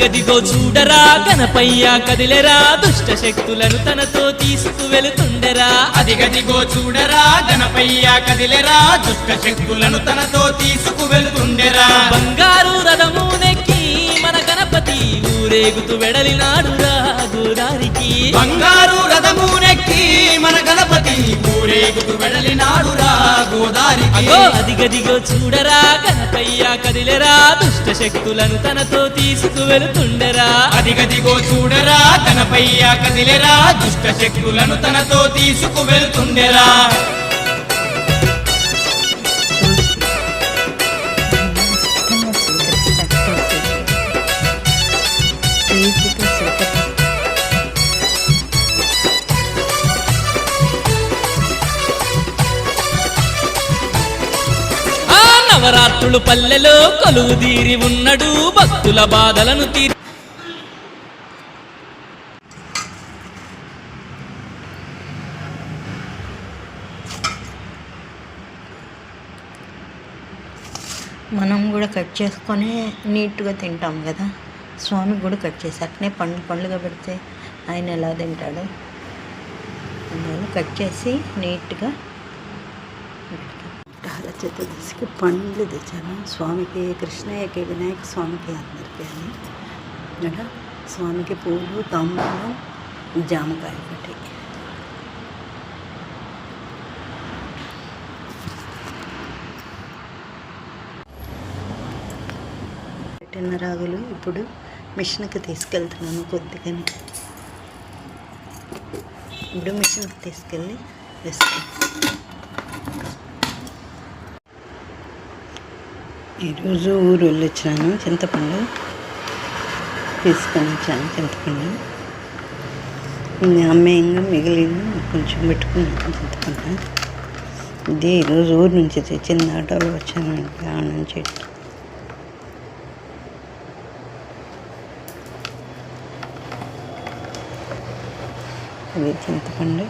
గదిగో చూడరా గణపయ్య కదిలెరా దుష్ట శక్తులను తనతో తీసుకువెళుతుండెరా. అదిగదిగో చూడరా గణపయ్య కదిలెరా దుష్ట శక్తులను తనతో తీసుకువెళుతుండెరా. బంగారు రథము నెక్కి మన గణపతి ఊరేగుతూ వెడలినాడురా గోదారికి. బంగారు రథము నెక్కి మన గణపతి ఊరేగుతూ వెడలినాడురా గోదారికి. అదిగదిగో చూడరా గణపయ్య కదిలెరా దుష్ట శక్తులను తనతో తీసుకువెళుతుండెరా. అదిగదిగో చూడరా గణపయ్య కదిలెరా దుష్ట శక్తులను తనతో తీసుకువెళుతుండెరా. నవరాత్రులు పల్లెలో కొలువుదీరి ఉన్నడు భక్తుల బాధలను తీర్చి. మనం కూడా కట్ చేసుకొని నీట్గా తింటాం కదా, స్వామికి కూడా కట్ చేసి అట్నే పండ్లుగా పెడితే ఆయన ఎలా తింటాడు. అందువల్ల కట్ చేసి నీట్గా విగ్రహాల చతుర్దశికి పండ్లు తెచ్చాను స్వామికి, కృష్ణయ్యకి, వినాయక స్వామికి, అందరికీ అని. ఇక్కడ స్వామికి పూలు, తాంబూలం, జామకాయ ఒకటి. పెట్టిన రాగులు ఇప్పుడు మిషన్కి తీసుకెళ్తున్నాను కొద్దిగానే. ఇప్పుడు మిషన్కి తీసుకెళ్ళి వేస్తాను. ఈరోజు ఊరు వెళ్ళొచ్చాను, చింతపండు తీసుకొని వచ్చాను. చింతపండు అమ్మేయంగా మిగిలిన కొంచెం పెట్టుకున్నాను చింతపండు. ఇది ఈరోజు ఊరు నుంచి తెచ్చింది, ఆటోలో వచ్చాను ఆ నుంచి. ఇది చింతపండు.